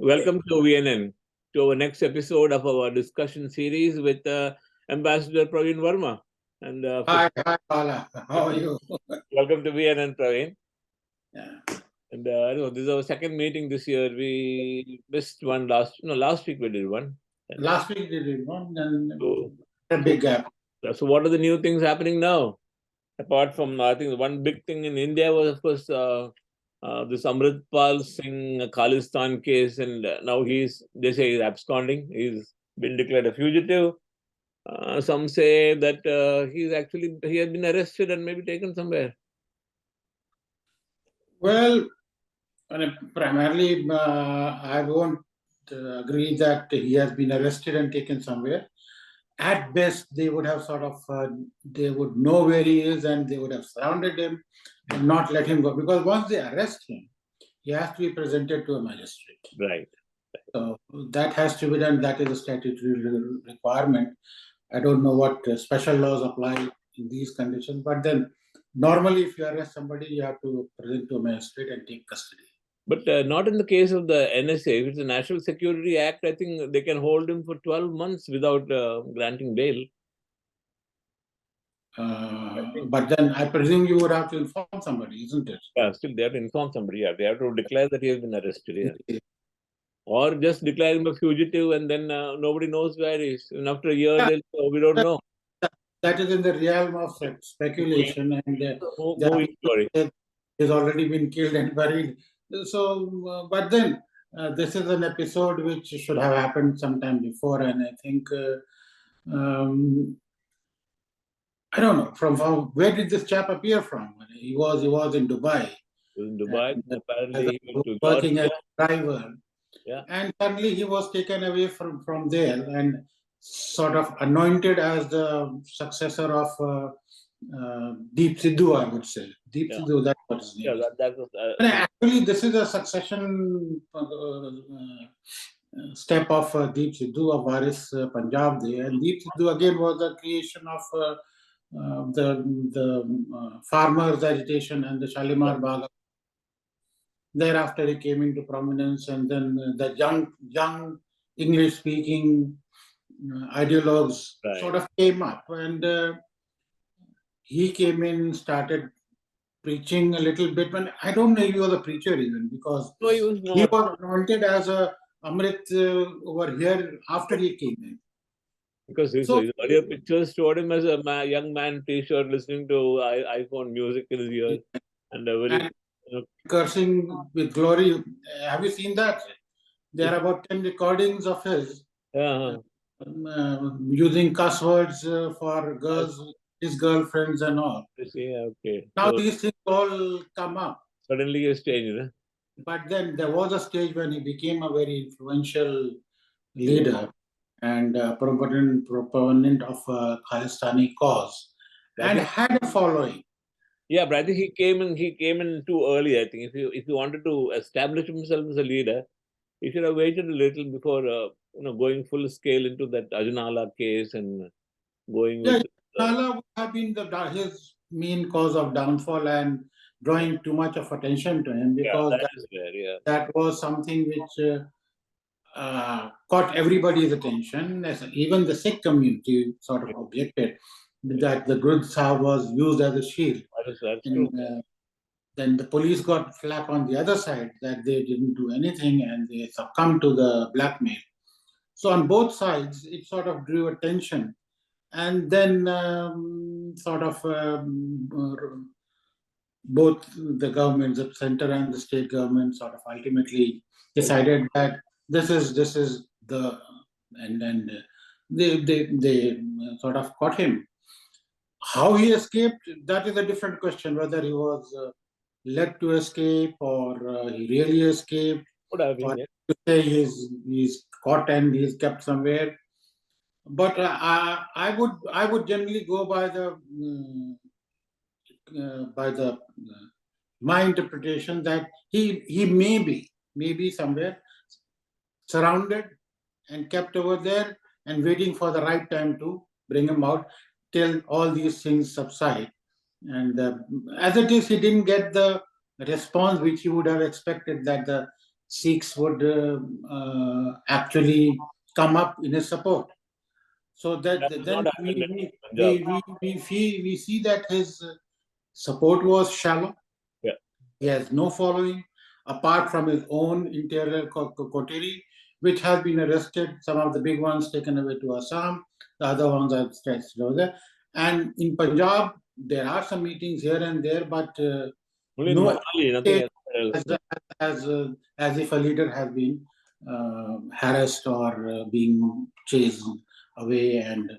Welcome to VNN, to our next episode of our discussion series with Ambassador Praveen Verma. And Hi, Bala. How are you? welcome to VNN, Praveen. Yeah. And this is our second meeting this year. We missed one last week we did one. Last week we did one, and So, a big gap. so what are the new things happening now? Apart from, I think one big thing in India was, of course, this Amrit Pal Singh Khalistan case, and now they say he's absconding. He's been declared a fugitive. Some say that he has been arrested and maybe taken somewhere. Well, primarily, I won't agree that he has been arrested and taken somewhere. At best, they would have they would know where he is and they would have surrounded him and not let him go. Because once they arrest him, he has to be presented to a magistrate. Right. So that has to be done. That is a statutory requirement. I don't know what special laws apply in these conditions, but then normally if you arrest somebody, you have to present to a magistrate and take custody. But not in the case of the NSA. If it's a National Security Act, I think they can hold him for 12 months without granting bail. But then I presume you would have to inform somebody, isn't it? Yeah, still they have to inform somebody. Yeah, they have to declare that he has been arrested. Yeah. Or just declare him a fugitive and then nobody knows where he is. And after a year, we don't know. That is in the realm of speculation, and he's already been killed and buried. So, but then this is an episode which should have happened sometime before, and I think I don't know from where did this chap appear from? He was in Dubai. In Dubai, and apparently he went to working as a driver. Yeah. And suddenly he was taken away from there and sort of anointed as the successor of Deep Sidhu, I would say. Deep Sidhu, that's what his name is. That was, actually, this is a succession step of Deep Sidhu of Waris Punjab there. And Deep Sidhu again was the creation of the farmers' agitation and the Shalimar Bagh. Thereafter, he came into prominence, and then the young English-speaking ideologues sort of came up, and he came in, started preaching a little bit. But I don't know if he was a preacher even, because he was anointed as a Amrit over here after he came in. Because his earlier pictures showed him as a young man, T-shirt, listening to iPhone music in his ears, and cursing with glory. Have you seen that? There are about 10 recordings of his using cuss words for girls, his girlfriends and all. Okay. Now these things all come up. Suddenly he changed. But then there was a stage when he became a very influential leader and proponent of Khalistani cause, and had a following. Yeah, but I think he came in too early. I think if he wanted to establish himself as a leader, he should have waited a little before going full scale into that Ajnala case and going. Yeah, Ajnala would have been his main cause of downfall and drawing too much of attention to him, because that was something which caught everybody's attention. Even the Sikh community sort of objected that the Guru Sahib was used as a shield. Then the police got flack on the other side that they didn't do anything and they succumbed to the blackmail. So on both sides, it sort of drew attention. And then both the governments, the center and the state government, sort of ultimately decided that this is the, and then they sort of caught him. How he escaped, that is a different question, whether he was led to escape or he really escaped, or to say he's caught and he's kept somewhere. But I would generally go by my interpretation that he may be somewhere surrounded and kept over there and waiting for the right time to bring him out till all these things subside. And as it is, he didn't get the response which he would have expected, that the Sikhs would actually come up in his support. So that That has then not happened in Punjab. we see that his support was shallow. Yeah. He has no following apart from his own interior coterie, which has been arrested. Some of the big ones taken away to Assam, the other ones are stretched over there. And in Punjab, there are some meetings here and there, but Only in no Manali, nothing else. as if a leader has been harassed or being chased away. And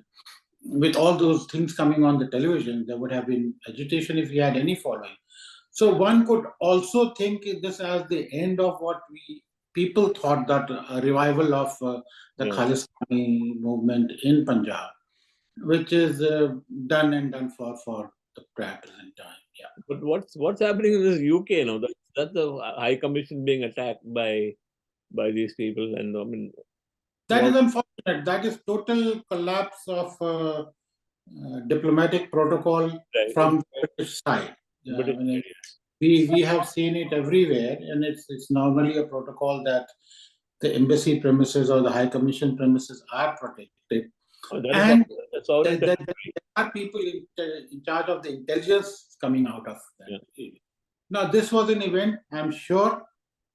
with all those things coming on the television, there would have been agitation if he had any following. So one could also think this as the end of what people thought, that a revival of the Khalistani movement in Punjab, which is done and done for the present time. Yeah. But what's happening in this UK now? That's the High Commission being attacked by these people, and I mean, That is unfortunate. That is total collapse of diplomatic protocol from the British side. but I mean, we have seen it everywhere, and it's normally a protocol that the embassy premises or the High Commission premises are protected. And there are people in charge of the intelligence coming out of that. Yeah. Now, this was an event, I'm sure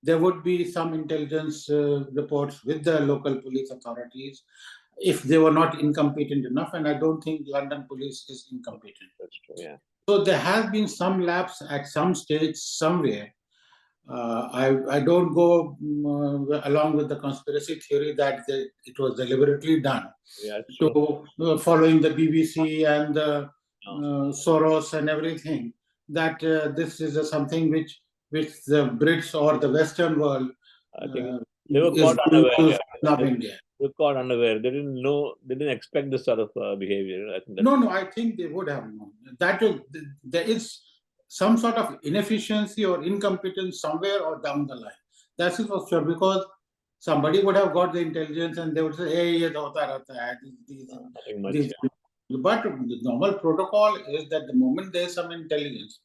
there would be some intelligence reports with the local police authorities if they were not incompetent enough, and I don't think London police is incompetent. That's true, yeah. So there has been some lapse at some stage somewhere. I don't go along with the conspiracy theory that it was deliberately done to following the BBC and the Soros and everything. That this is something which the Brits or the Western world I think they were caught unaware. India. They were caught unaware. They didn't know. They didn't expect this sort of behavior. I think no, I think they would have known. That there is some sort of inefficiency or incompetence somewhere or down the line. That's it for sure, because somebody would have got the intelligence and they would say, hey, ye hota rehta hai. These. But the normal protocol is that the moment there is some intelligence,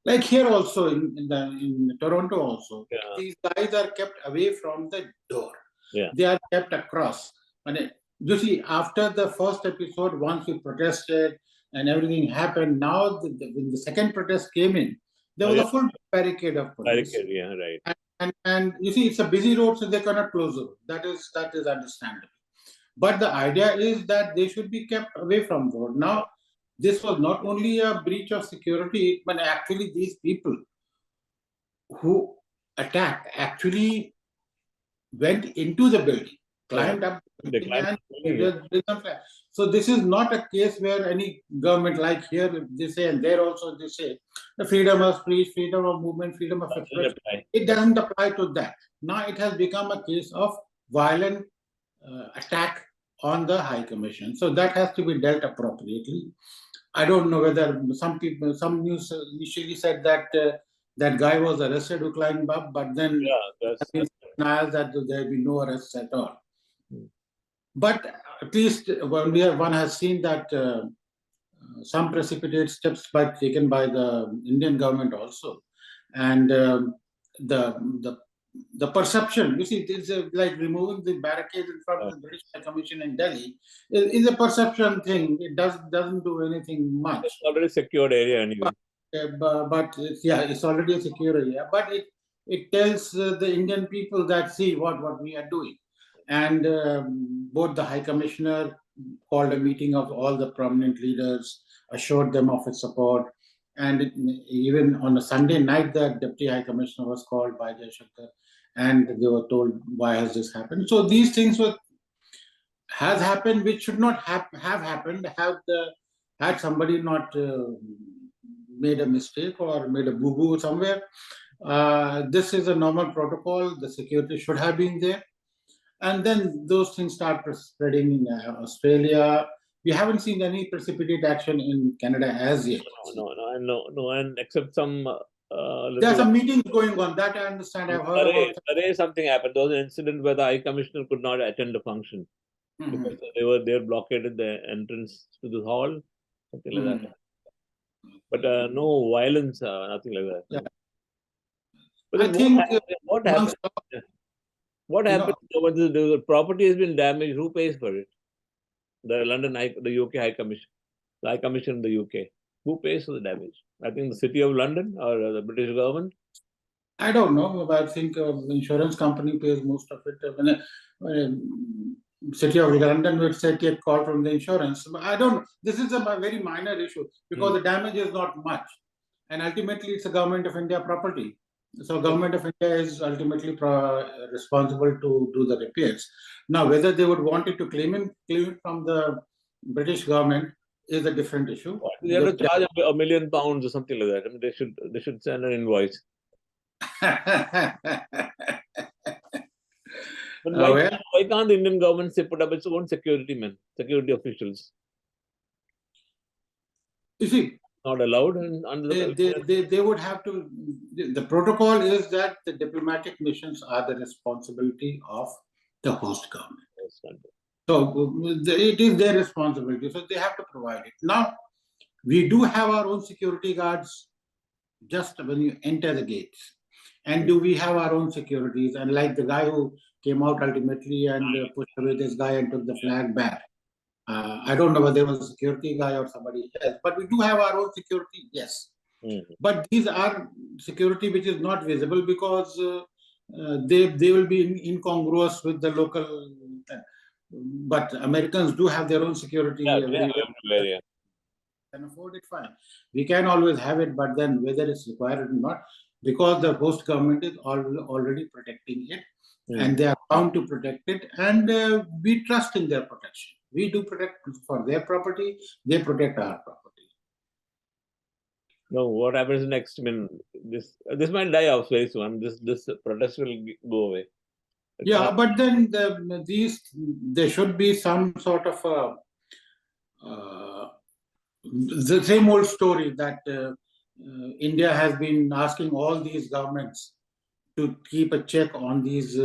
like here also in Toronto also, these guys are kept away from the door. Yeah. They are kept across. And you see, after the first episode, once we protested and everything happened, now when the second protest came in, there was a full barricade of police. Barricade, yeah, right. And you see, it's a busy road, so they cannot close the road. That is understandable. But the idea is that they should be kept away from the road. Now, this was not only a breach of security, but actually these people who attacked actually went into the building, climbed up the building. So this is not a case where any government, like here they say, and there also they say, the freedom of speech, freedom of movement, freedom of expression. It doesn't apply to that. Now it has become a case of violent attack on the High Commission. So that has to be dealt appropriately. I don't know whether some news initially said that that guy was arrested who climbed up, but then denials that there have been no arrests at all. But at least one has seen that some precipitate steps taken by the Indian government also, and the perception, you see, it's like removing the barricades in front of the British High Commission in Delhi is a perception thing. It doesn't do anything much. It's already a secured area anyway. But it's already a secure area. But it tells the Indian people that, see what we are doing. And both the High Commissioner called a meeting of all the prominent leaders, assured them of its support. And even on a Sunday night, the Deputy High Commissioner was called by Jaishankar, and they were told, why has this happened? So these things has happened which should not have happened had somebody not made a mistake or made a boo-boo somewhere. This is a normal protocol. The security should have been there. And then those things start spreading in Australia. We haven't seen any precipitate action in Canada as yet. No, and except some. There are some meetings going on. That I understand. I've heard about. Today something happened. There was an incident where the High Commissioner could not attend the function because they were blockaded the entrance to the hall, something like that. But no violence, nothing like that. Yeah. But I then think what amongst, happened? What you happened know, when the property has been damaged? Who pays for it? The UK High Commission, the High Commission in the UK. Who pays for the damage? I think the City of London or the British government. I don't know, but I think insurance company pays most of it. City of London would say take call from the insurance. But I don't. This is a very minor issue because the damage is not much, and ultimately it's a government of India property. So government of India is ultimately responsible to do the repairs. Now, whether they would want it to claim it from the British government is a different issue. They have to charge £1 million or something like that. I mean, they should send an invoice. But why can't the Indian government say put up its own security officials? You see, not allowed under the they would have to. The protocol is that the diplomatic missions are the responsibility of the host government. So it is their responsibility. So they have to provide it. Now, we do have our own security guards just when you enter the gates. And do we have our own securities? And like the guy who came out ultimately and pushed away this guy and took the flag back. I don't know whether it was a security guy or somebody else, but we do have our own security, yes. But these are security which is not visible because they will be incongruous with the local. But Americans do have their own security everywhere. Can afford it, fine. We can always have it, but then whether it's required or not, because the host government is already protecting it, and they are bound to protect it, and we trust in their protection. We do protect for their property; they protect our property. No, what happens next? I mean, this might die off very soon. This protest will go away. Yeah, but then there should be some sort of the same old story that India has been asking all these governments to keep a check on these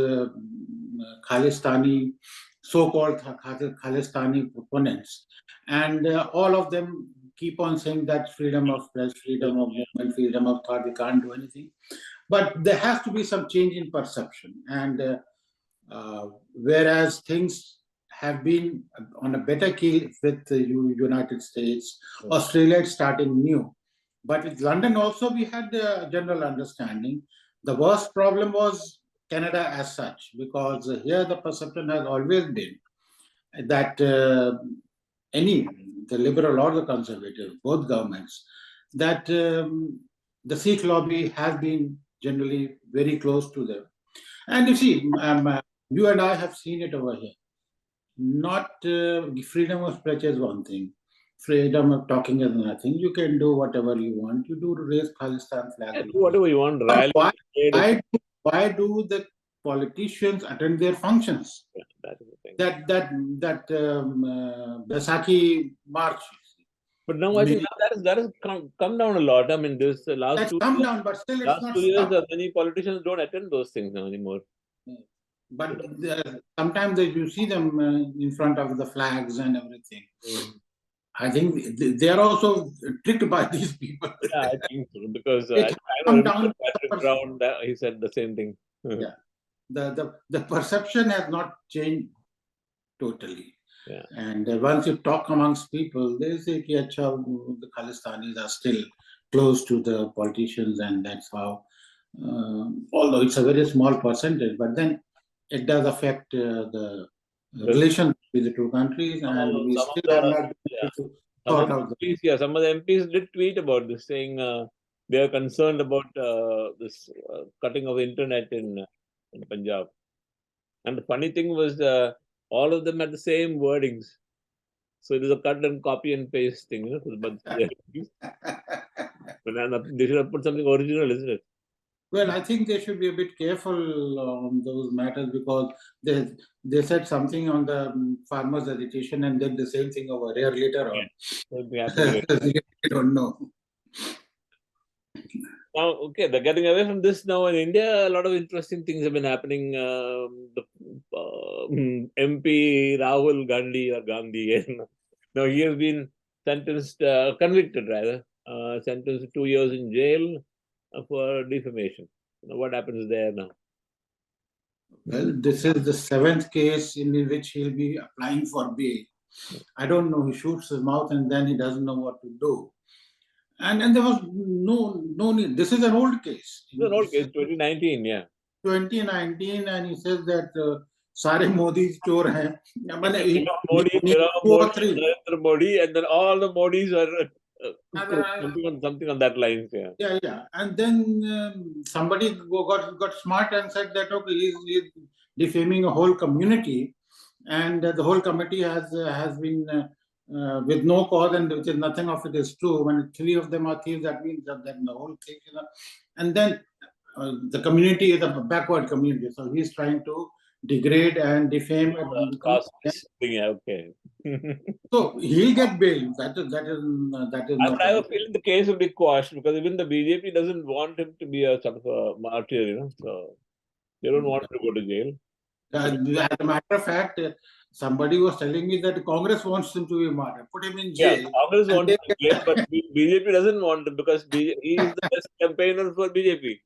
Khalistani, so-called Khalistani proponents. And all of them keep on saying that freedom of press, freedom of movement, freedom of thought, we can't do anything. But there has to be some change in perception. And whereas things have been on a better keel with the United States, Australia is starting new. But with London also, we had a general understanding. The worst problem was Canada as such, because here the perception has always been that the liberal or the conservative, both governments, that the Sikh lobby has been generally very close to them. And you see, you and I have seen it over here. Not freedom of speech is one thing. Freedom of talking is another thing. You can do whatever you want. You do raise Palestine flag. Yeah, do whatever you want. Rally. Why do the politicians attend their functions? Yeah, that is the thing. That Baisakhi march. But now I think that has come down a lot. I mean, this last 2 years. Come down, but still it's not 2 years, many politicians don't attend those things now anymore. But sometimes you see them in front of the flags and everything. I think they are also tricked by these people. Yeah, I think so, because I know Patrick Brown, he said the same thing. Yeah, the perception has not changed totally. Yeah. And once you talk amongst people, they say that the Khalistanis are still close to the politicians, and that's how. Although it's a very small percentage, but then it does affect the relation with the two countries, and we still have not been able to sort out the. Some of the MPs did tweet about this, saying they are concerned about this cutting of internet in Punjab. And the funny thing was, all of them had the same wordings. So it is a cut and copy and paste thing, but they should have put something original, isn't it? Well, I think they should be a bit careful on those matters, because they said something on the farmers' agitation and did the same thing over here later on. I don't know. Now, okay, they're getting away from this now. In India, a lot of interesting things have been happening. The MP Rahul Gandhi and now he has been convicted rather, sentenced to 2 years in jail for defamation. What happens there now? Well, this is the 7th case in which he'll be applying for bail. I don't know. He shoots his mouth and then he doesn't know what to do. And there was no need. This is an old case. It's an old case, 2019, yeah. 2019, and he says that Sare Modi's chore hai. Modi, Narendra Modi, and then all the Modis are something on that lines, yeah. Yeah. And then somebody got smart and said that okay, he's defaming a whole community, and the whole committee has been with no cause, and which is nothing of it is true. When 3 of them are thieves, that means that the whole thing, and then the community is a backward community, so he's trying to degrade and defame. Yeah, okay. So he'll get bail. That is not. I have a feeling the case will be quashed because even the BJP doesn't want him to be a sort of a martyr, so they don't want him to go to jail. As a matter of fact, somebody was telling me that Congress wants him to be martyred. Put him in jail. Yeah, Congress wants him in jail, but BJP doesn't want him because he is the best campaigner for BJP.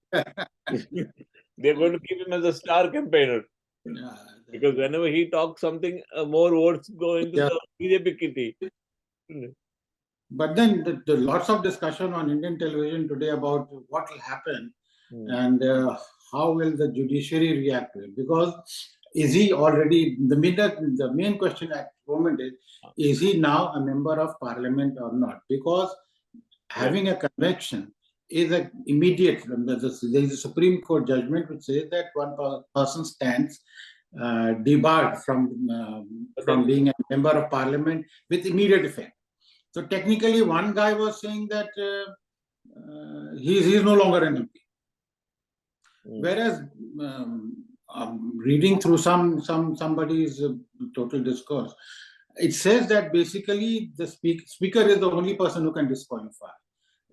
They're going to keep him as a star campaigner. Because whenever he talks something, more votes go into the BJP kitty. But then the lots of discussion on Indian television today about what will happen and how will the judiciary react to it. Because is he already, the main question at the moment is he now a member of parliament or not? Because having a conviction is an immediate, there is a Supreme Court judgment which says that one person stands debarred from being a member of parliament with immediate effect. So technically, one guy was saying that he's no longer an MP. Whereas reading through somebody's total discourse, it says that basically the speaker is the only person who can disqualify.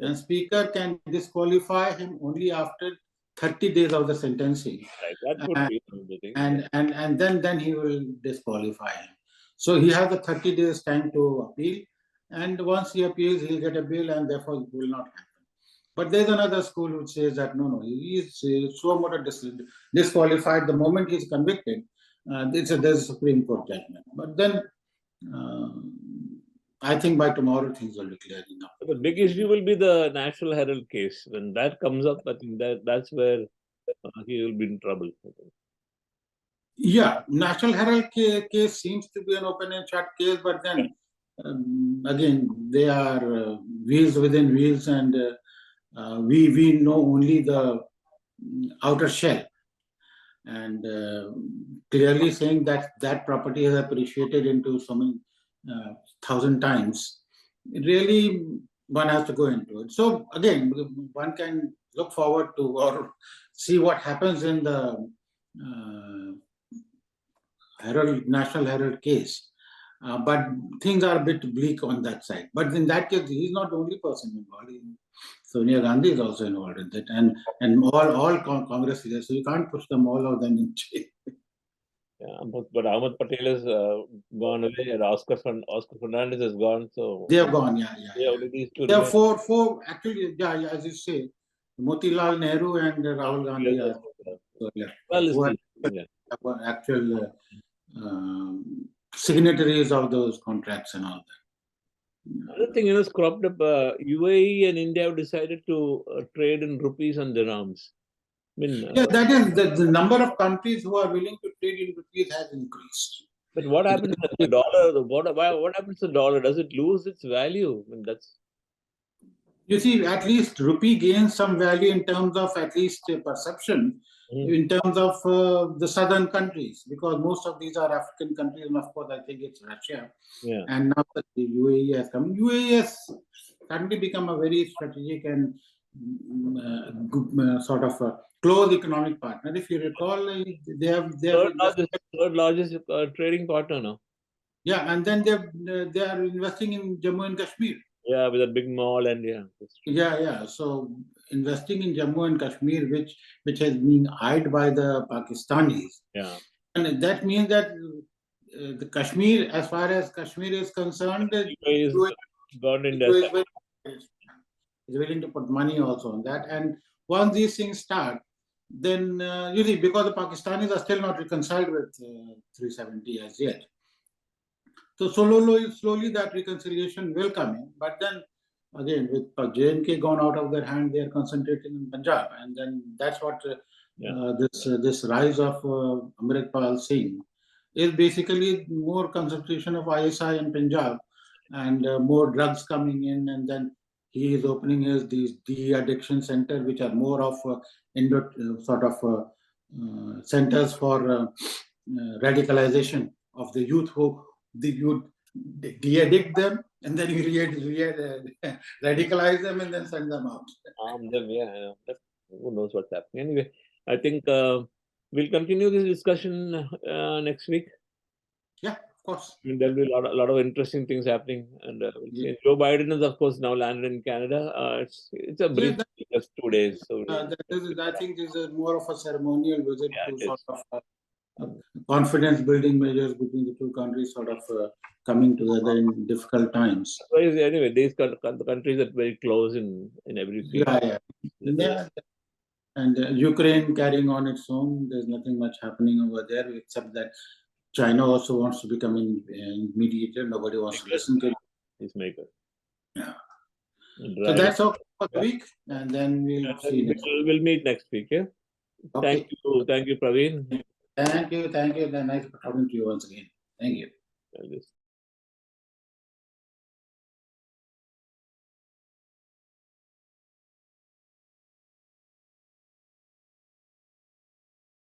And speaker can disqualify him only after 30 days of the sentencing. Right, that could be something. And then he will disqualify him. So he has a 30 days time to appeal. And once he appeals, he'll get a bail and therefore it will not happen. But there's another school which says that no, he is so much disqualified the moment he's convicted. There's a Supreme Court judgment. But then I think by tomorrow things will be clear enough. The big issue will be the National Herald case. When that comes up, I think that's where he will be in trouble. Yeah, National Herald case seems to be an open and shut case, but then again, they are wheels within wheels, and we know only the outer shell. And clearly saying that that property has appreciated into so many 1,000 times, really one has to go into it. So again, one can look forward to or see what happens in the National Herald case. But things are a bit bleak on that side. But in that case, he's not the only person involved. Sonia Gandhi is also involved in that, and all Congress leaders. So you can't push them all of them in jail. Yeah, but Ahmed Patel has gone away, and Oscar Fernandez has gone. So they have gone. Yeah. Only these two. There are four actually. Yeah, as you say, Motilal Nehru and Rahul Gandhi are actual signatories of those contracts and all that. Another thing is cropped up. UAE and India have decided to trade in rupees and dirhams. Yeah, that is the number of countries who are willing to trade in rupees has increased. But what happens to the dollar? What happens to the dollar? Does it lose its value? That's. You see, at least rupee gains some value in terms of at least perception, in terms of the southern countries, because most of these are African countries, and of course, I think it's Russia. Yeah. And now that the UAE has come, UAE has suddenly become a very strategic and sort of a close economic partner. If you recall, they have third largest trading partner now. Yeah, and then they are investing in Jammu and Kashmir. Yeah, with a big mall and yeah. So investing in Jammu and Kashmir, which has been eyed by the Pakistanis. Yeah, and that means that the Kashmir, as far as Kashmir is concerned, is willing to put money also on that. And once these things start, then you see, because the Pakistanis are still not reconciled with 370 as yet. So slowly that reconciliation will come in. But then again, with J&K gone out of their hand, they are concentrating in Punjab, and then that's what this rise of Amrit Pal Singh is basically more concentration of ISI in Punjab, and more drugs coming in, and then he is opening these de-addiction centers, which are more of centers for radicalization of the youth, who the youth de-addict them, and then you radicalize them and then send them out. Arm them, yeah. I know. Who knows what's happening? Anyway, I think we'll continue this discussion next week. Yeah, of course. I mean, there'll be a lot of interesting things happening, and we'll see. Joe Biden is, of course, now landed in Canada. It's a brief, just 2 days. So I think this is more of a ceremonial visit to it sort of confidence building measures between the two countries, sort of coming together in difficult times. Anyway, these countries are very close in every field. Yeah. And Ukraine carrying on its own. There's nothing much happening over there, except that China also wants to become a mediator. Nobody wants to listen to it. Peacemaker. Yeah. So that's all for the week, and then we'll see next week. We'll meet next week. Yeah. Okay. Thank you, Praveen. Thank you. Nice talking to you once again. Thank you.